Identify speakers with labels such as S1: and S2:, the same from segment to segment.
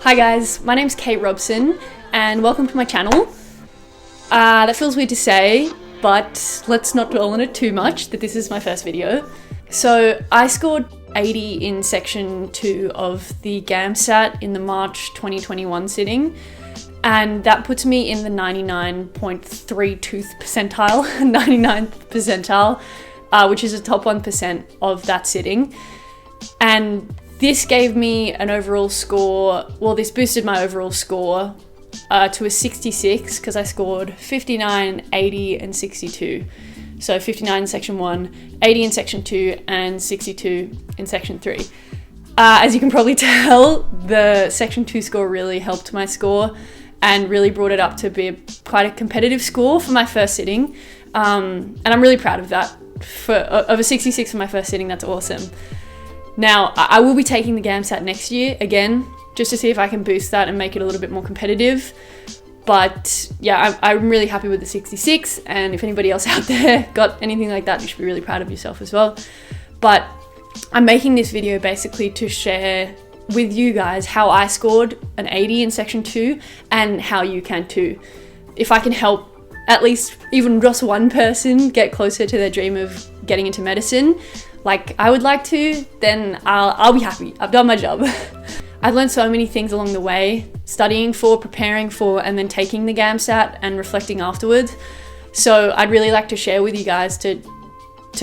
S1: Hi guys, my name's Kate Robson and welcome to my channel. That feels weird to say, but let's not dwell on it too much that this is my first video. So I scored 80 in section 2 of the GAMSAT in the March 2021 sitting, and that puts me in the 99.32th percentile, 99th percentile, which is the top 1% of that sitting. And this gave me an overall score, well, this boosted my overall score to a 66 because I scored 59, 80 and 62. So 59 in section 1, 80 in section 2 and 62 in section 3. As you can probably tell, the section 2 score really helped my score and really brought it up to be quite a competitive score for my first sitting. And I'm really proud of that. Of a 66 for my first sitting, that's awesome. Now, I will be taking the GAMSAT next year again, just to see if I can boost that and make it a little bit more competitive. But yeah, I'm really happy with the 66, and if anybody else out there got anything like that, you should be really proud of yourself as well. But I'm making this video basically to share with you guys how I scored an 80 in section 2 and how you can too. If I can help at least even just one person get closer to their dream of getting into medicine, like I would like to, then I'll be happy. I've done my job. I've learned so many things along the way, studying for, preparing for, and then taking the GAMSAT and reflecting afterwards. So I'd really like to share with you guys to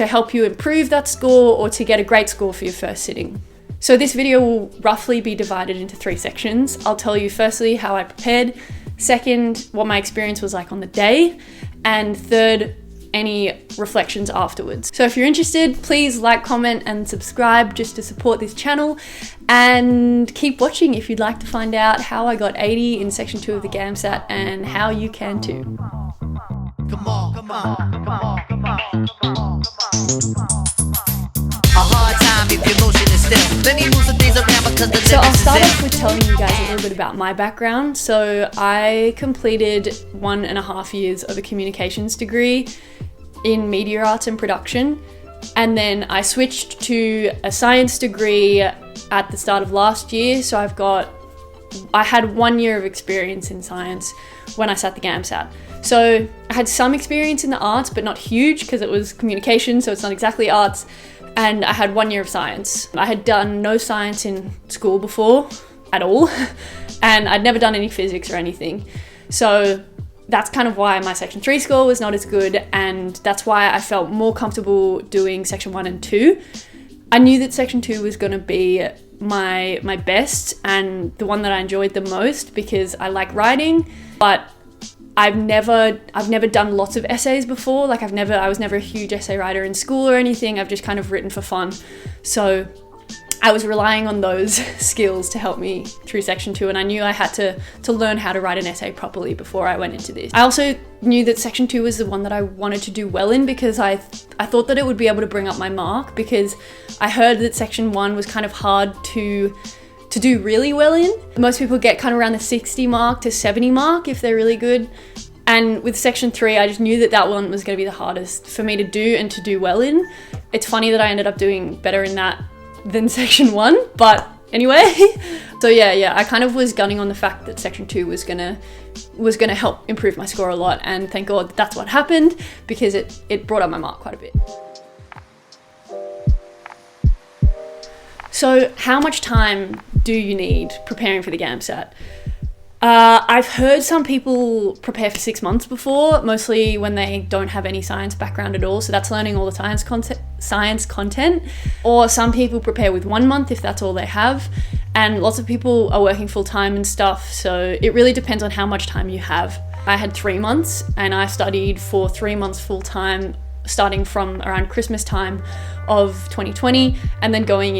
S1: help you improve that score or to get a great score for your first sitting. So this video will roughly be divided into 3 sections. I'll tell you firstly how I prepared, second, what my experience was like on the day, and third, any reflections afterwards. So if you're interested, please like, comment and subscribe just to support this channel, and keep watching if you'd like to find out how I got 80 in section 2 of the GAMSAT and how you can too. Come on, come on, come on, come on, come on, a hard time if your motion is still. Let me move some things around because the. So I'll start off with telling you guys a little bit about my background. So I completed 1.5 years of a communications degree in media arts and production, and then I switched to a science degree at the start of last year. So I had 1 year of experience in science when I sat the GAMSAT. So I had some experience in the arts, but not huge because it was communication, so it's not exactly arts. And I had 1 year of science. I had done no science in school before at all, and I'd never done any physics or anything. So that's kind of why my section 3 score was not as good, and that's why I felt more comfortable doing section 1 and 2. I knew that section 2 was going to be my best and the one that I enjoyed the most because I like writing, but I've never done lots of essays before. Like I was never a huge essay writer in school or anything. I've just kind of written for fun. So I was relying on those skills to help me through section 2, and I knew I had to learn how to write an essay properly before I went into this. I also knew that section 2 was the one that I wanted to do well in because I thought that it would be able to bring up my mark, because I heard that section 1 was kind of hard to do really well in. Most people get kind of around the 60 mark to 70 mark if they're really good. And with section 3, I just knew that one was going to be the hardest for me to do and to do well in. It's funny that I ended up doing better in that than section 1, but anyway. So yeah, I kind of was gunning on the fact that section 2 was gonna help improve my score a lot, and thank God that's what happened because it brought up my mark quite a bit. So how much time do you need preparing for the GAMSAT? I've heard some people prepare for 6 months before, mostly when they don't have any science background at all. So that's learning all the science content. Or some people prepare with 1 month if that's all they have. And lots of people are working full time and stuff. So it really depends on how much time you have. I had 3 months and I studied for 3 months full time, starting from around Christmas time of 2020 and then going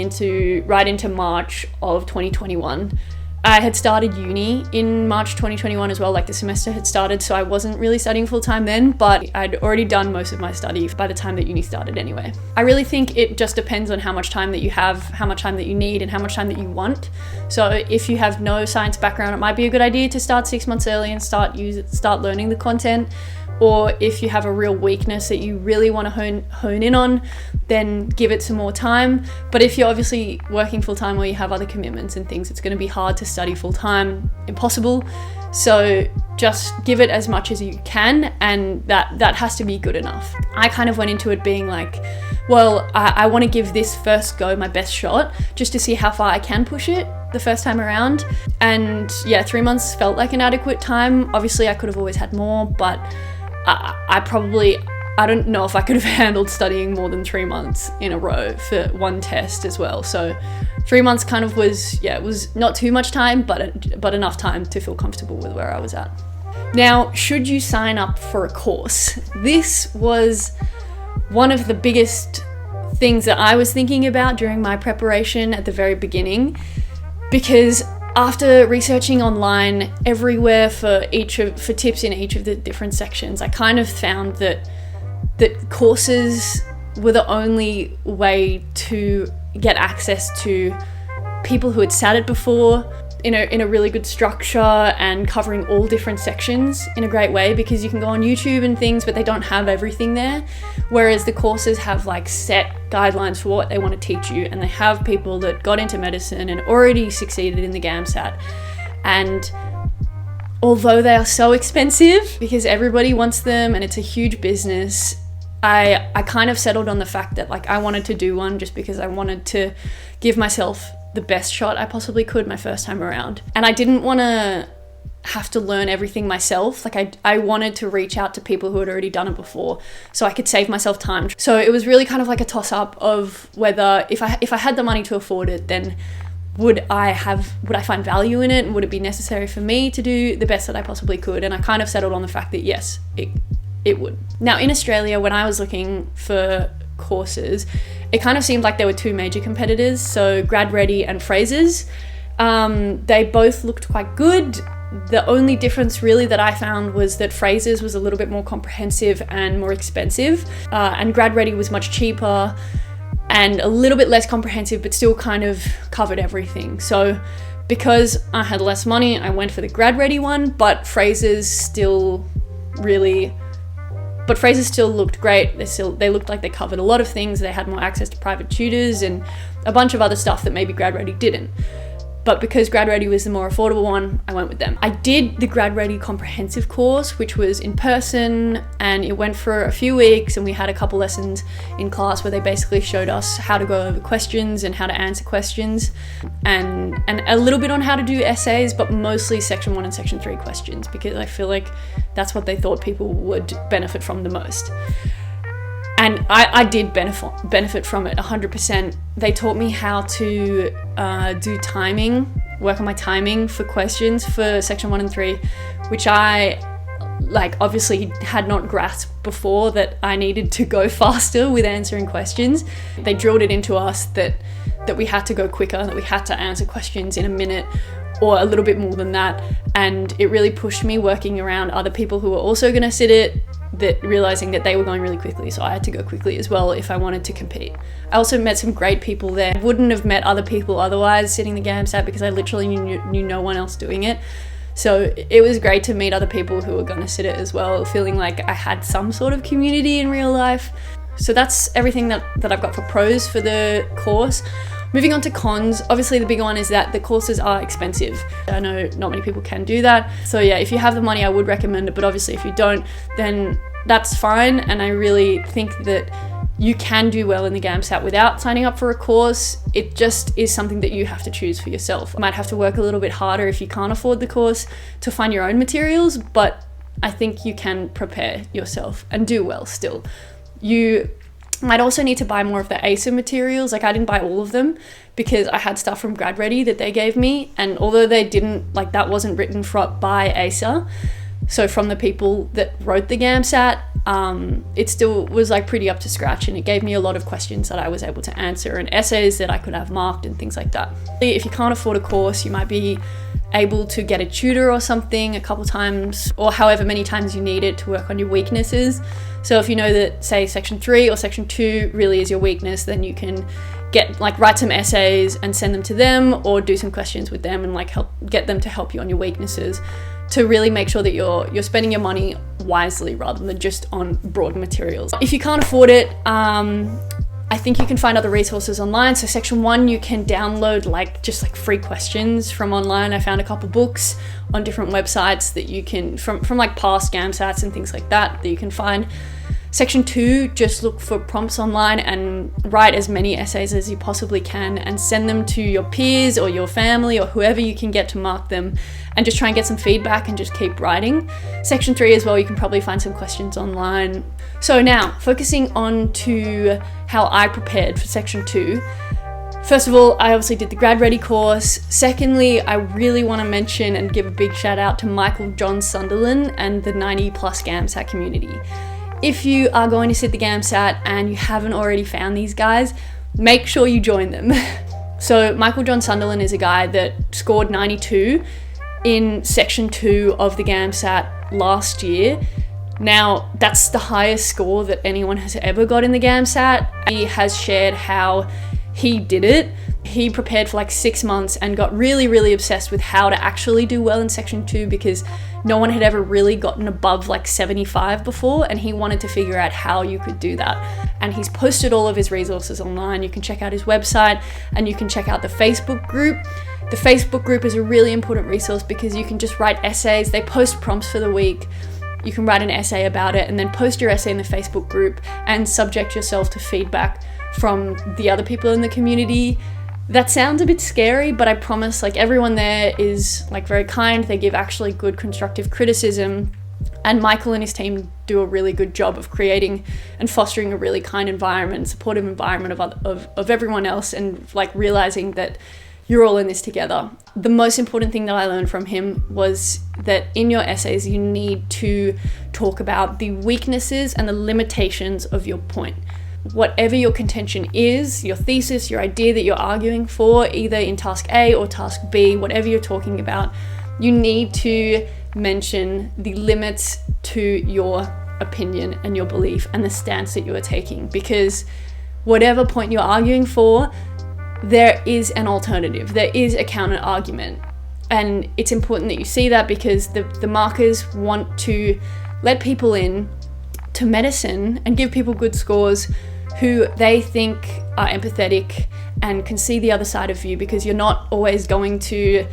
S1: right into March of 2021. I had started uni in March 2021 as well, like the semester had started, so I wasn't really studying full time then, but I'd already done most of my study by the time that uni started anyway. I really think it just depends on how much time that you have, how much time that you need, and how much time that you want. So if you have no science background, it might be a good idea to start 6 months early and start learning the content. or if you have a real weakness that you really want to hone in on, then give it some more time. But if you're obviously working full-time or you have other commitments and things, it's going to be hard to study full-time, impossible. So just give it as much as you can, and that has to be good enough. I kind of went into it being like, well, I want to give this first go my best shot just to see how far I can push it the first time around. And yeah, 3 months felt like an adequate time. Obviously I could have always had more, but I don't know if I could have handled studying more than 3 months in a row for one test as well. So 3 months kind of was not too much time, but enough time to feel comfortable with where I was at. Now, should you sign up for a course? This was one of the biggest things that I was thinking about during my preparation at the very beginning, because after researching online everywhere for tips in each of the different sections, I kind of found that courses were the only way to get access to people who had sat it before in a really good structure and covering all different sections in a great way, because you can go on YouTube and things, but they don't have everything there. Whereas the courses have like set guidelines for what they want to teach you, and they have people that got into medicine and already succeeded in the GAMSAT. And although they are so expensive because everybody wants them and it's a huge business, I kind of settled on the fact that like I wanted to do one just because I wanted to give myself the best shot I possibly could my first time around. And I didn't want to have to learn everything myself. Like I wanted to reach out to people who had already done it before so I could save myself time. So it was really kind of like a toss-up of whether if I had the money to afford it, then would I find value in it, and would it be necessary for me to do the best that I possibly could? And I kind of settled on the fact that yes, it would. Now in Australia, when I was looking for courses, it kind of seemed like there were two major competitors, so GradReady and Fraser's. They both looked quite good. The only difference really that I found was that Fraser's was a little bit more comprehensive and more expensive, and GradReady was much cheaper and a little bit less comprehensive, but still kind of covered everything. So because I had less money, I went for the GradReady one, but Fraser's still looked great. They looked like they covered a lot of things. They had more access to private tutors and a bunch of other stuff that maybe GradReady didn't. But because GradReady was the more affordable one, I went with them. I did the GradReady comprehensive course, which was in person, and it went for a few weeks, and we had a couple lessons in class where they basically showed us how to go over questions and how to answer questions, and a little bit on how to do essays, but mostly section 1 and section 3 questions, because I feel like that's what they thought people would benefit from the most. And I did benefit from it 100%. They taught me how to do timing, work on my timing for questions for section 1 and 3, which I obviously had not grasped before, that I needed to go faster with answering questions. They drilled it into us that we had to go quicker, that we had to answer questions in a minute or a little bit more than that. And it really pushed me working around other people who were also going to sit it, that realizing that they were going really quickly, so I had to go quickly as well if I wanted to compete. I also met some great people there. I wouldn't have met other people otherwise sitting the GAMSAT, because I literally knew no one else doing it. So it was great to meet other people who were going to sit it as well, feeling like I had some sort of community in real life. So that's everything that I've got for pros for the course. Moving on to cons, obviously the big one is that the courses are expensive. I know not many people can do that. So yeah, if you have the money, I would recommend it, but obviously if you don't, then that's fine. And I really think that you can do well in the GAMSAT without signing up for a course. It just is something that you have to choose for yourself. You might have to work a little bit harder if you can't afford the course to find your own materials, but I think you can prepare yourself and do well still. You might also need to buy more of the ASA materials. I didn't buy all of them because I had stuff from GradReady that they gave me, and although they didn't, that wasn't written by ASA, so from the people that wrote the GAMSAT, it still was pretty up to scratch, and it gave me a lot of questions that I was able to answer and essays that I could have marked and things like that. If you can't afford a course, you might be able to get a tutor or something a couple times, or however many times you need it to work on your weaknesses. So if you know that, say, section 3 or section 2 really is your weakness, then you can write some essays and send them to them, or do some questions with them and like get them to help you on your weaknesses, to really make sure that you're spending your money wisely rather than just on broad materials. If you can't afford it, I think you can find other resources online. So section 1, you can download just free questions from online. I found a couple books on different websites that you can, from like past GAMSATs and things like that you can find. Section 2, just look for prompts online and write as many essays as you possibly can and send them to your peers or your family or whoever you can get to mark them, and just try and get some feedback and just keep writing. Section 3 as well, you can probably find some questions online. So now, focusing on to how I prepared for section 2. First of all, I obviously did the GradReady course. Secondly, I really want to mention and give a big shout out to Michael John Sunderland and the 90+ GAMSAT community. If you are going to sit the GAMSAT and you haven't already found these guys, make sure you join them. So Michael John Sunderland is a guy that scored 92 in section 2 of the GAMSAT last year. Now, that's the highest score that anyone has ever got in the GAMSAT. He has shared how he did it. He prepared for 6 months and got really, really obsessed with how to actually do well in section 2, because no one had ever really gotten above 75 before, and he wanted to figure out how you could do that. And he's posted all of his resources online. You can check out his website and you can check out the Facebook group. The Facebook group is a really important resource because you can just write essays. They post prompts for the week. You can write an essay about it and then post your essay in the Facebook group and subject yourself to feedback from the other people in the community. That sounds a bit scary, but I promise everyone there is very kind. They give actually good constructive criticism, and Michael and his team do a really good job of creating and fostering a really kind environment, supportive environment of everyone else, and realizing that you're all in this together. The most important thing that I learned from him was that in your essays, you need to talk about the weaknesses and the limitations of your point. Whatever your contention is, your thesis, your idea that you're arguing for, either in task A or task B, whatever you're talking about, you need to mention the limits to your opinion and your belief and the stance that you are taking, because whatever point you're arguing for, there is an alternative, there is a counter argument. And it's important that you see that, because the markers want to let people in to medicine and give people good scores who they think are empathetic and can see the other side of you, because you're not always going to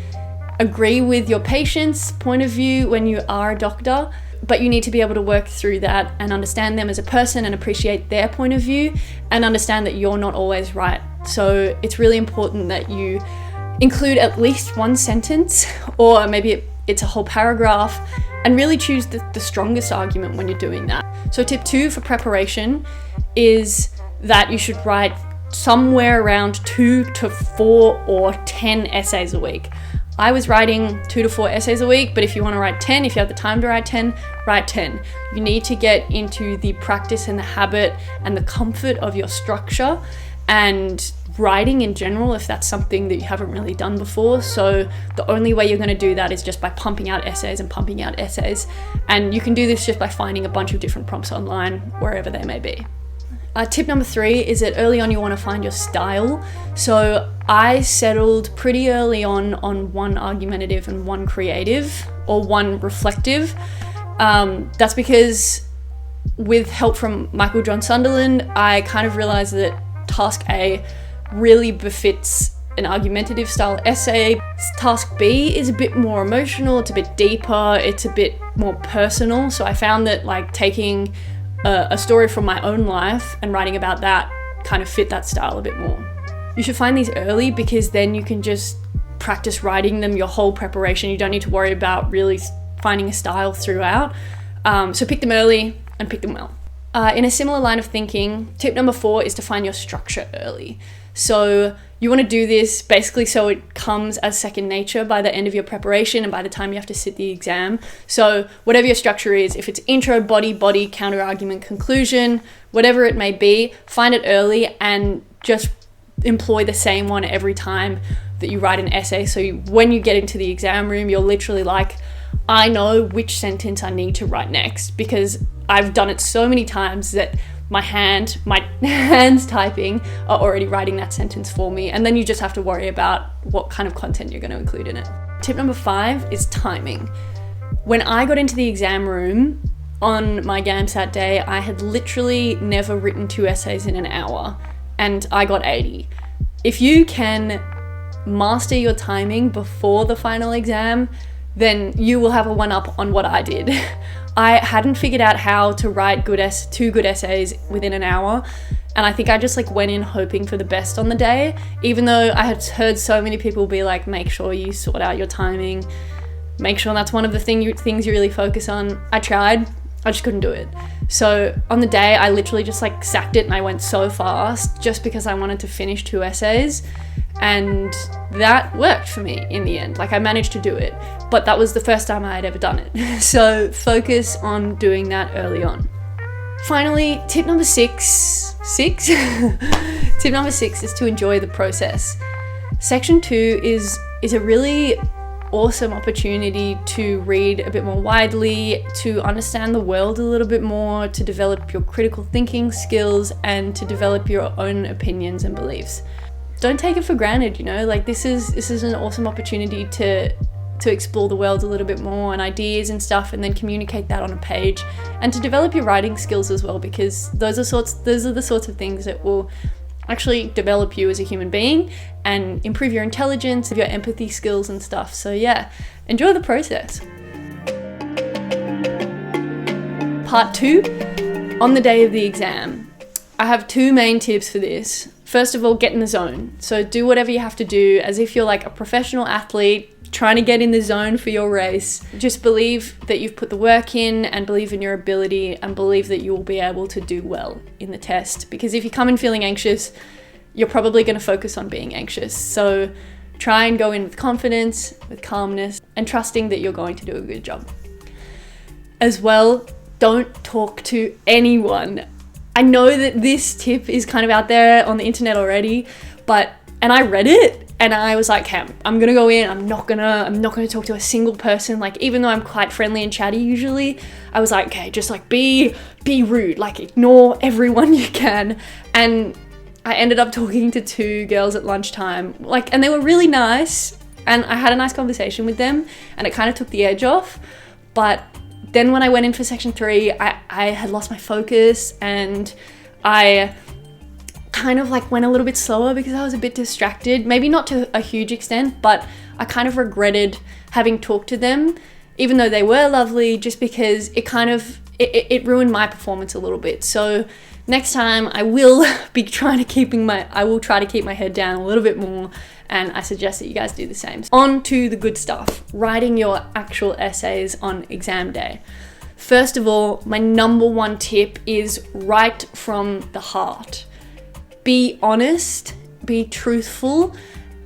S1: agree with your patient's point of view when you are a doctor, but you need to be able to work through that and understand them as a person and appreciate their point of view and understand that you're not always right. So it's really important that you include at least one sentence, or maybe it's a whole paragraph, and really choose the strongest argument when you're doing that. So tip 2 for preparation is that you should write somewhere around 2 to 4 or 10 essays a week. I was writing 2 to 4 essays a week, but if you want to write 10, if you have the time to write 10, write 10. You need to get into the practice and the habit and the comfort of your structure and writing in general, if that's something that you haven't really done before. So the only way you're going to do that is just by pumping out essays and pumping out essays. And you can do this just by finding a bunch of different prompts online, wherever they may be. Tip number 3 is that early on you want to find your style. So I settled pretty early on one argumentative and one creative, or one reflective. That's because with help from Michael John Sunderland, I kind of realized that task A really befits an argumentative style essay. Task B is a bit more emotional, it's a bit deeper, it's a bit more personal. So I found that taking a story from my own life and writing about that kind of fit that style a bit more. You should find these early, because then you can just practice writing them your whole preparation. You don't need to worry about really finding a style throughout. So pick them early and pick them well. In a similar line of thinking, tip number 4 is to find your structure early. So you want to do this basically so it comes as second nature by the end of your preparation and by the time you have to sit the exam. So whatever your structure is, if it's intro, body, counter argument, conclusion, whatever it may be, find it early and just employ the same one every time that you write an essay. So when you get into the exam room, you're literally I know which sentence I need to write next, because I've done it so many times that my hands typing are already writing that sentence for me. And then you just have to worry about what kind of content you're going to include in it. Tip number 5 is timing. When I got into the exam room on my GAMSAT day, I had literally never written 2 essays in an hour, and I got 80. If you can master your timing before the final exam, then you will have a one-up on what I did. I hadn't figured out how to write 2 good essays within an hour, and I think I just like went in hoping for the best on the day, even though I had heard so many people be like, make sure you sort out your timing, make sure that's one of the things you really focus on. I tried, I just couldn't do it. So on the day, I literally just like sacked it, and I went so fast just because I wanted to finish 2 essays, and that worked for me in the end. Like, I managed to do it, but that was the first time I had ever done it. So focus on doing that early on. Finally, tip number 6. Tip number 6 is to enjoy the process. Section 2 is a really awesome opportunity to read a bit more widely, to understand the world a little bit more, to develop your critical thinking skills, and to develop your own opinions and beliefs. Don't take it for granted, you know, like this is an awesome opportunity to explore the world a little bit more and ideas and stuff, and then communicate that on a page, and to develop your writing skills as well, because those are the sorts of things that will actually develop you as a human being and improve your intelligence, your empathy skills and stuff. So yeah, enjoy the process. Part 2, on the day of the exam. I have 2 main tips for this. First of all, get in the zone. So do whatever you have to do as if you're like a professional athlete trying to get in the zone for your race. Just believe that you've put the work in, and believe in your ability, and believe that you will be able to do well in the test. Because if you come in feeling anxious, you're probably going to focus on being anxious. So try and go in with confidence, with calmness, and trusting that you're going to do a good job. As well, don't talk to anyone. I know that this tip is kind of out there on the internet already, and I read it and I was like, hey, I'm gonna go in, I'm not gonna talk to a single person. Like, even though I'm quite friendly and chatty usually, I was like, okay, just like be rude, like ignore everyone you can. And I ended up talking to 2 girls at lunchtime, and they were really nice, and I had a nice conversation with them, and it kind of took the edge off. But then when I went in for section 3, I had lost my focus, and I kind of like went a little bit slower because I was a bit distracted. Maybe not to a huge extent, but I kind of regretted having talked to them, even though they were lovely, just because it ruined my performance a little bit. So next time I will try to keep my head down a little bit more, and I suggest that you guys do the same. On to the good stuff, writing your actual essays on exam day. First of all, my number 1 tip is write from the heart. Be honest, be truthful,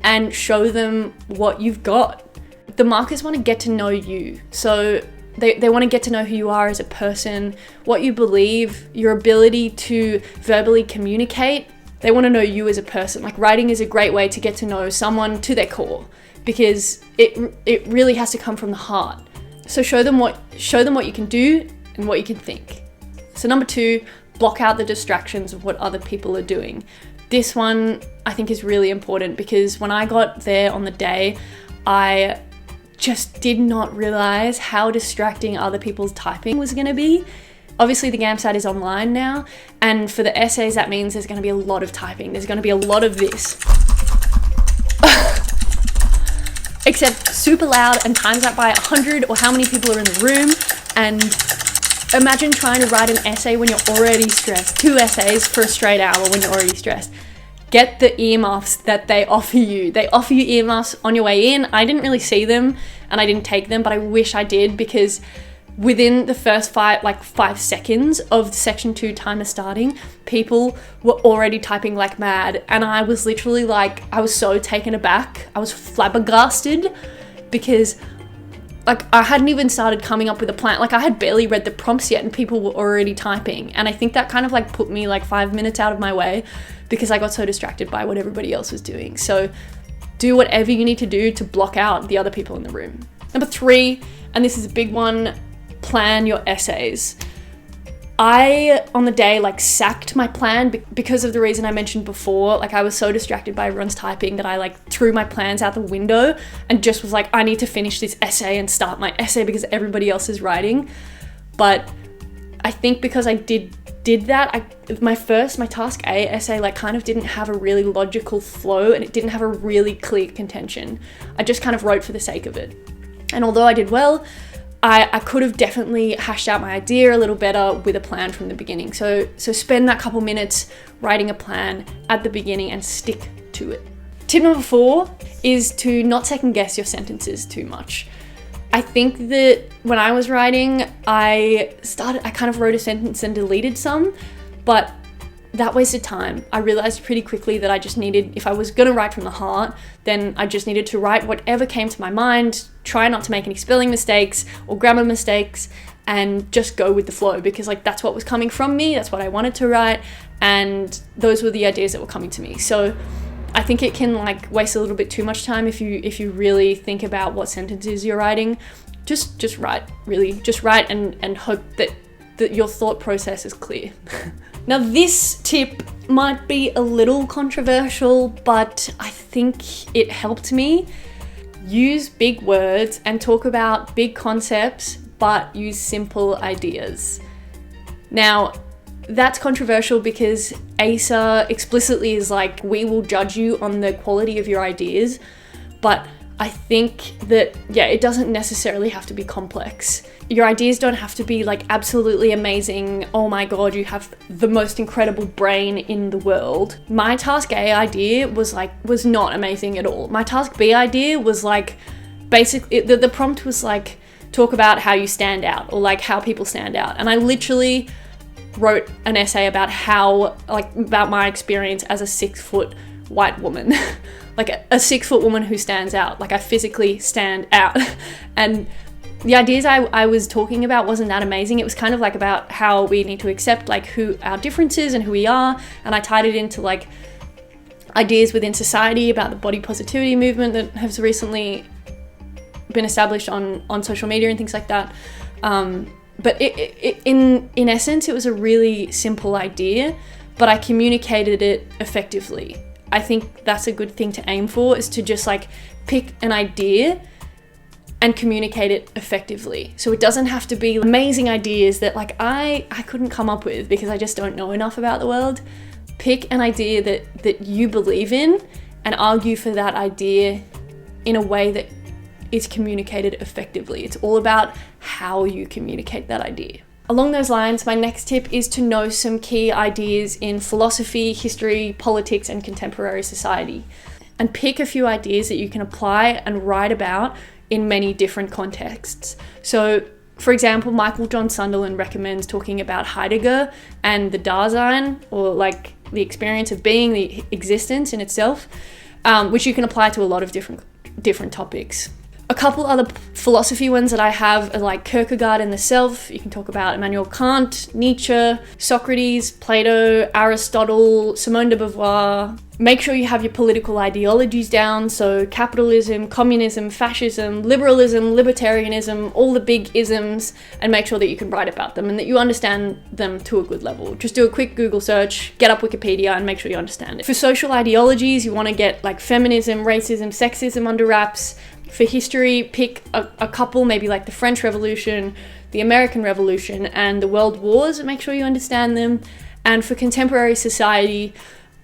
S1: and show them what you've got. The markers want to get to know you. So they want to get to know who you are as a person, what you believe, your ability to verbally communicate. They want to know you as a person. Like, writing is a great way to get to know someone to their core, because it really has to come from the heart. So show them what you can do and what you can think. So number 2, block out the distractions of what other people are doing. This one I think is really important, because when I got there on the day, I just did not realize how distracting other people's typing was going to be. Obviously the GAMSAT is online now, and for the essays that means there's going to be a lot of typing. There's going to be a lot of this. Except super loud, and times that by 100, or how many people are in the room. And imagine trying to write an essay when you're already stressed. 2 essays for a straight hour when you're already stressed. Get the earmuffs that they offer you. They offer you earmuffs on your way in. I didn't really see them and I didn't take them, but I wish I did, because within the first 5 seconds of section 2 timer starting, people were already typing like mad. And I was literally like, I was so taken aback. I was flabbergasted, because I hadn't even started coming up with a plan. I had barely read the prompts yet and people were already typing. And I think that kind of put me 5 minutes out of my way, because I got so distracted by what everybody else was doing. So do whatever you need to do to block out the other people in the room. Number 3, and this is a big one, plan your essays. I, on the day, like sacked my plan because of the reason I mentioned before. Like I was so distracted by everyone's typing that I like threw my plans out the window and just was like, I need to finish this essay and start my essay because everybody else is writing. But I think because I did that, my task A essay like kind of didn't have a really logical flow, and it didn't have a really clear contention. I just kind of wrote for the sake of it. And although I did well, I could have definitely hashed out my idea a little better with a plan from the beginning. So spend that couple minutes writing a plan at the beginning and stick to it. Tip number 4 is to not second guess your sentences too much. I think that when I was writing, I kind of wrote a sentence and deleted some, but that wasted time. I realized pretty quickly that I just needed, if I was going to write from the heart, then I just needed to write whatever came to my mind, try not to make any spelling mistakes or grammar mistakes, and just go with the flow, because like that's what was coming from me, that's what I wanted to write, and those were the ideas that were coming to me. So I think it can like waste a little bit too much time if you really think about what sentences you're writing. Just write, really. Just write and hope that your thought process is clear. Now this tip might be a little controversial, but I think it helped me. Use big words and talk about big concepts, but use simple ideas. Now, that's controversial because ASA explicitly is like, we will judge you on the quality of your ideas, but I think that, yeah, it doesn't necessarily have to be complex. Your ideas don't have to be like absolutely amazing. Oh my God, you have the most incredible brain in the world. My task A idea was not amazing at all. My task B idea was like, basically, the prompt was like, talk about how you stand out, or like how people stand out. And I literally wrote an essay about about my experience as a 6-foot white woman. Like a 6-foot woman who stands out. Like I physically stand out. And the ideas I was talking about wasn't that amazing. It was kind of like about how we need to accept like who our differences and who we are. And I tied it into like ideas within society about the body positivity movement that has recently been established on social media and things like that. But in essence, it was a really simple idea, but I communicated it effectively. I think that's a good thing to aim for, is to just like pick an idea and communicate it effectively. So it doesn't have to be amazing ideas that like I couldn't come up with because I just don't know enough about the world. Pick an idea that you believe in and argue for that idea in a way that is communicated effectively. It's all about how you communicate that idea. Along those lines, my next tip is to know some key ideas in philosophy, history, politics, and contemporary society. And pick a few ideas that you can apply and write about in many different contexts. So, for example, Michael John Sunderland recommends talking about Heidegger and the Dasein, or like the experience of being, the existence in itself, which you can apply to a lot of different topics. A couple other philosophy ones that I have are like Kierkegaard and the Self. You can talk about Immanuel Kant, Nietzsche, Socrates, Plato, Aristotle, Simone de Beauvoir. Make sure you have your political ideologies down, so capitalism, communism, fascism, liberalism, libertarianism, all the big isms, and make sure that you can write about them and that you understand them to a good level. Just do a quick Google search, get up Wikipedia, and make sure you understand it. For social ideologies, you want to get like feminism, racism, sexism under wraps. For history, pick a couple, maybe like the French Revolution, the American Revolution, and the World Wars, and make sure you understand them. And for contemporary society,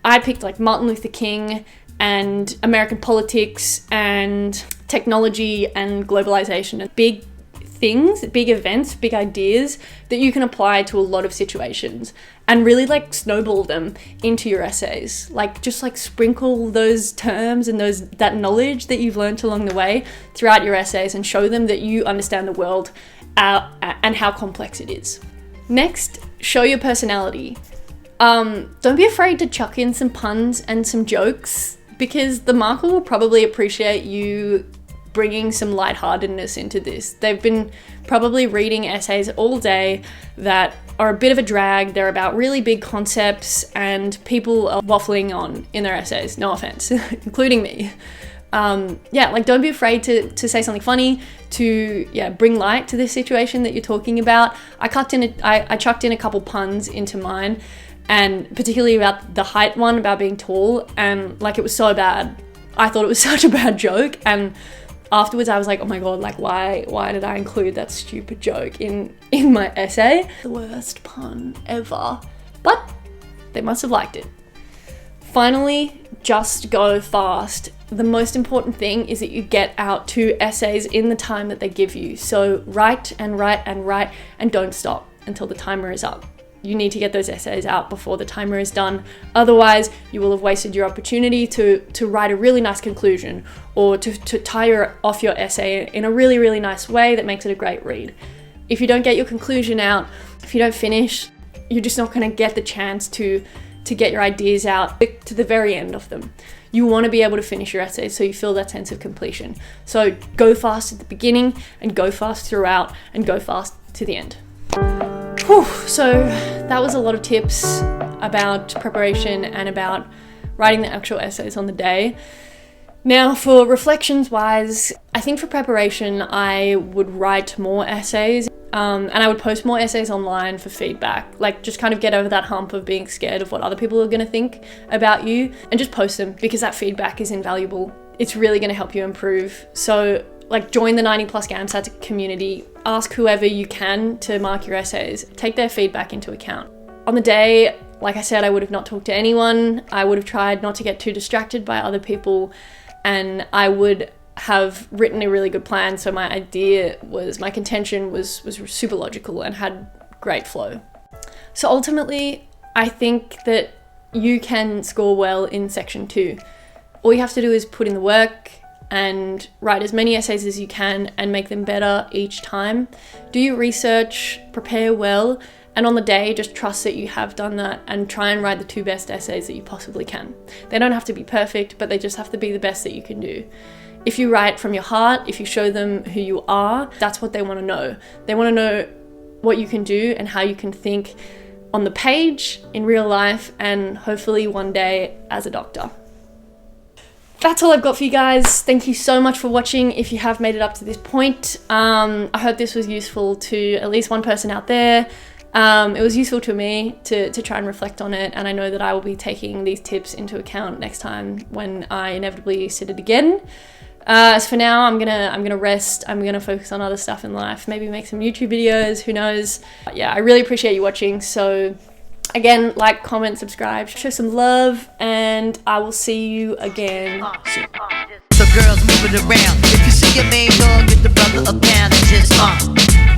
S1: I picked like Martin Luther King and American politics and technology and globalization. Big things, big events, big ideas that you can apply to a lot of situations and really like snowball them into your essays. Like just like sprinkle those terms and that knowledge that you've learned along the way throughout your essays and show them that you understand the world and how complex it is. Next, show your personality. Don't be afraid to chuck in some puns and some jokes, because the marker will probably appreciate you bringing some lightheartedness into this. They've been probably reading essays all day that are a bit of a drag. They're about really big concepts and people are waffling on in their essays. No offense, including me. Yeah, like don't be afraid to say something funny, to bring light to this situation that you're talking about. I chucked in a couple puns into mine, and particularly about the height one, about being tall, and like it was so bad. I thought it was such a bad joke, and afterwards I was like, oh my god, like why did I include that stupid joke in my essay? The worst pun ever. But they must have liked it. Finally, just go fast. The most important thing is that you get out 2 essays in the time that they give you. So write and write and write, and don't stop until the timer is up. You need to get those essays out before the timer is done. Otherwise, you will have wasted your opportunity to write a really nice conclusion, or to tie off your essay in a really, really nice way that makes it a great read. If you don't get your conclusion out, if you don't finish, you're just not going to get the chance to get your ideas out to the very end of them. You want to be able to finish your essay so you feel that sense of completion. So go fast at the beginning, and go fast throughout, and go fast to the end. Whew, so that was a lot of tips about preparation and about writing the actual essays on the day. Now for reflections wise, I think for preparation I would write more essays, and I would post more essays online for feedback. Like just kind of get over that hump of being scared of what other people are going to think about you, and just post them, because that feedback is invaluable. It's really going to help you improve. So like join the 90+ GAMSAT community, ask whoever you can to mark your essays, take their feedback into account. On the day, like I said, I would have not talked to anyone. I would have tried not to get too distracted by other people, and I would have written a really good plan. So my contention was super logical and had great flow. So ultimately, I think that you can score well in section 2. All you have to do is put in the work and write as many essays as you can and make them better each time. Do your research, prepare well, and on the day just trust that you have done that, and try and write the 2 best essays that you possibly can. They don't have to be perfect, but they just have to be the best that you can do. If you write from your heart, if you show them who you are, that's what they want to know. They want to know what you can do and how you can think on the page, in real life, and hopefully one day as a doctor. That's all I've got for you guys. Thank you so much for watching if you have made it up to this point. I hope this was useful to at least one person out there. It was useful to me to try and reflect on it, and I know that I will be taking these tips into account next time when I inevitably sit it again. As for now, I'm gonna rest. I'm gonna focus on other stuff in life, maybe make some YouTube videos, who knows. But yeah, I really appreciate you watching. So again, like, comment, subscribe, show some love, and I will see you again soon.
S2: So girls, move it around. If you see your main dog, get the brother a pound and just